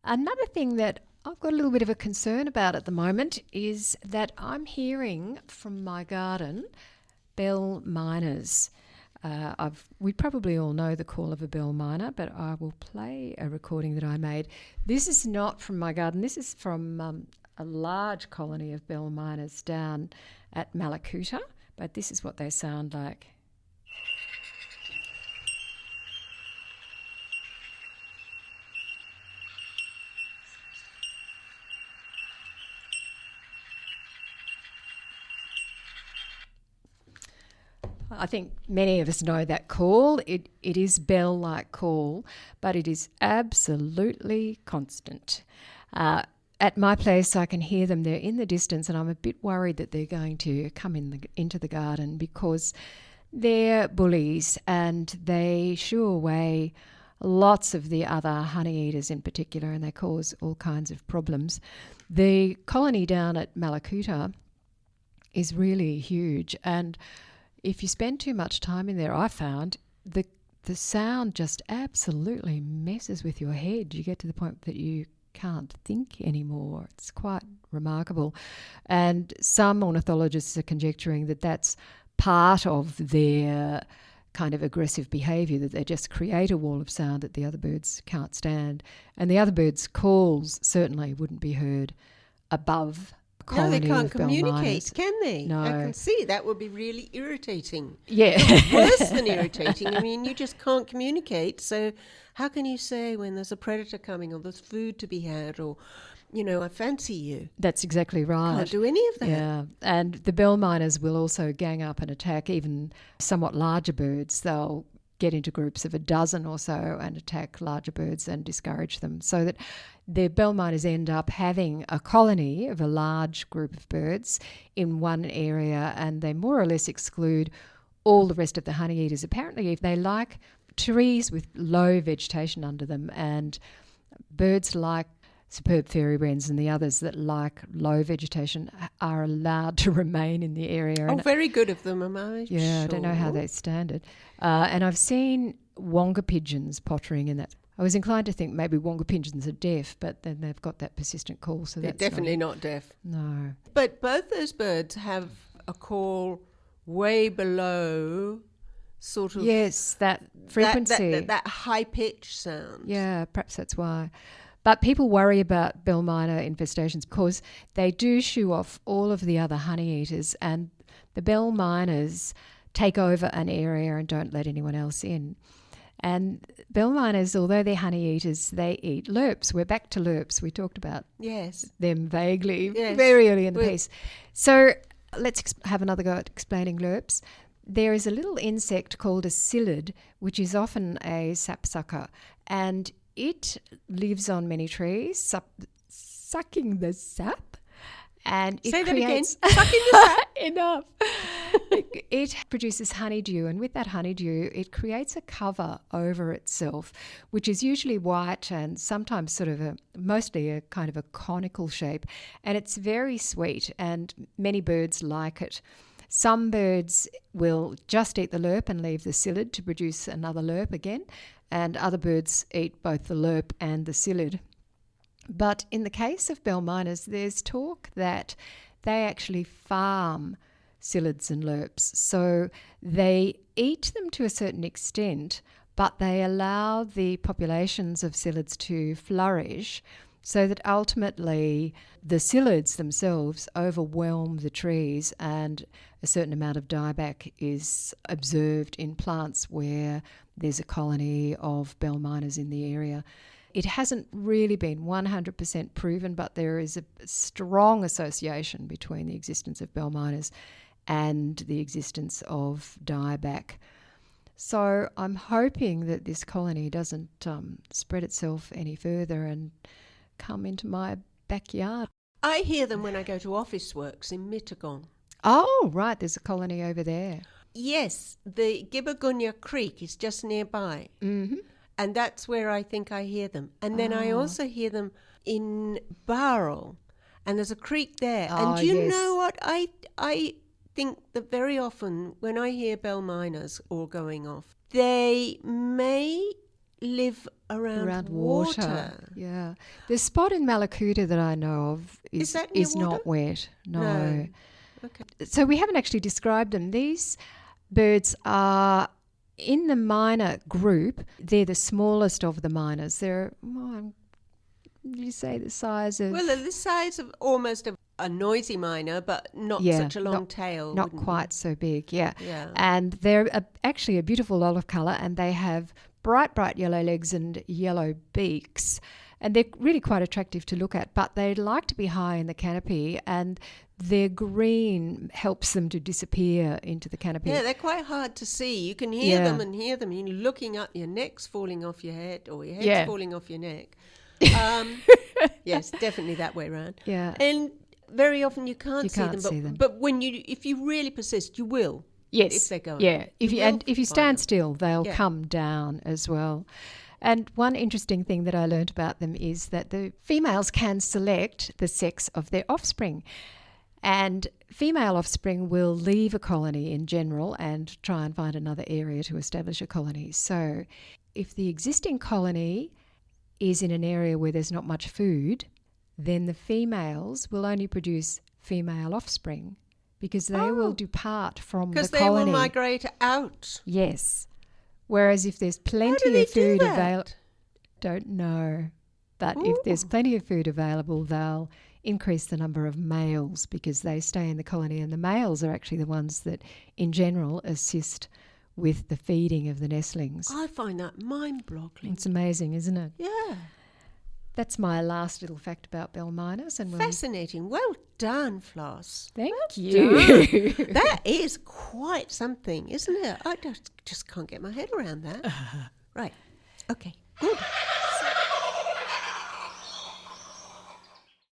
Another thing that I've got a little bit of a concern about at the moment is that I'm hearing from my garden bell miners. We probably all know the call of a bell miner, but I will play a recording that I made. This is not from my garden. This is from a large colony of bell miners down at Malakuta, but this is what they sound like. I think many of us know that call. It is bell-like call, but it is absolutely constant. At my place, I can hear them. They're in the distance, and I'm a bit worried that they're going to come into the garden because they're bullies and they shoo away lots of the other honey eaters in particular, and they cause all kinds of problems. The colony down at Malakuta is really huge, and if you spend too much time in there, I found the sound just absolutely messes with your head. You get to the point that you can't think anymore. It's quite remarkable. And some ornithologists are conjecturing that that's part of their kind of aggressive behaviour, that they just create a wall of sound that the other birds can't stand. And the other birds' calls certainly wouldn't be heard above. No, they can't of bell communicate, miners. can they? No. I can see that would be really irritating. Yeah. Worse than irritating. I mean, you just can't communicate. So how can you say when there's a predator coming or there's food to be had or, I fancy you? That's exactly right. Can't do any of that. Yeah, and the bell miners will also gang up and attack even somewhat larger birds. They'll get into groups of a dozen or so and attack larger birds and discourage them, so that the bell miners end up having a colony of a large group of birds in one area, and they more or less exclude all the rest of the honey eaters. Apparently, if they like trees with low vegetation under them, and birds like superb fairy wrens and the others that like low vegetation are allowed to remain in the area. Oh, very good of them, am I? Yeah, sure. I don't know how they stand it. And I've seen wonga pigeons pottering in that. I was inclined to think maybe wonga pigeons are deaf, but then they've got that persistent call. So They're that's definitely not deaf. No. But both those birds have a call way below sort of... Yes, that frequency. That high-pitched sound. Yeah, perhaps that's why. But people worry about bell miner infestations because they do shoo off all of the other honey eaters, and the bell miners take over an area and don't let anyone else in. And bell miners, although they're honey eaters, they eat lerps. We're back to lerps. We talked about them vaguely very early in the piece. So let's have another go at explaining lerps. There is a little insect called a psyllid, which is often a sapsucker, and it lives on many trees, sucking the sap, and it Say creates... that again. Sucking the sap. Enough. It produces honeydew, and with that honeydew, it creates a cover over itself, which is usually white and sometimes sort of mostly a kind of a conical shape, and it's very sweet, and many birds like it. Some birds will just eat the lerp and leave the psyllid to produce another lerp again, and other birds eat both the lerp and the psyllid. But in the case of bell miners, there's talk that they actually farm psyllids and lerps. So they eat them to a certain extent, but they allow the populations of psyllids to flourish so that ultimately the psyllids themselves overwhelm the trees, and a certain amount of dieback is observed in plants where there's a colony of bell miners in the area. It hasn't really been 100% proven, but there is a strong association between the existence of bell miners and the existence of dieback. So I'm hoping that this colony doesn't spread itself any further and come into my backyard. I hear them when I go to Officeworks in Mittagong. Oh, right, there's a colony over there. Yes, the Gibbergunya Creek is just nearby. Mm-hmm. And that's where I think I hear them. And then I also hear them in Barrel. And there's a creek there. And do you know what? I think that very often when I hear bell miners all going off, they may live around water. Yeah. The spot in Malakuta that I know of Is not wet. No. Okay. So we haven't actually described them. These birds are in the minor group. They're the smallest of the minors. They're, you say the size of... Well, they're the size of almost a noisy miner, but not such a long tail. Not quite so big, yeah. Yeah. And they're actually a beautiful olive colour, and they have bright yellow legs and yellow beaks. And they're really quite attractive to look at, but they like to be high in the canopy, and their green helps them to disappear into the canopy. Yeah, they're quite hard to see. You can hear them and hear them. You're looking up, your neck's falling off your head, or your head's falling off your neck. Yes, definitely that way around. Yeah. And very often you can't see them. But if you really persist, you will. Yes. If they're going. Yeah. If you stand still, they'll come down as well. And one interesting thing that I learned about them is that the females can select the sex of their offspring. And female offspring will leave a colony in general and try and find another area to establish a colony. So if the existing colony is in an area where there's not much food, then the females will only produce female offspring because they will depart from the colony. Because they will migrate out. Yes. Whereas if there's plenty of food available, don't know. But if there's plenty of food available, they'll increase the number of males because they stay in the colony, and the males are actually the ones that, in general, assist with the feeding of the nestlings. I find that mind-boggling. It's amazing, isn't it? Yeah. That's my last little fact about bell miners. And fascinating. Well done, Floss. Thank you. That is quite something, isn't it? I just can't get my head around that. Right. Okay. Good.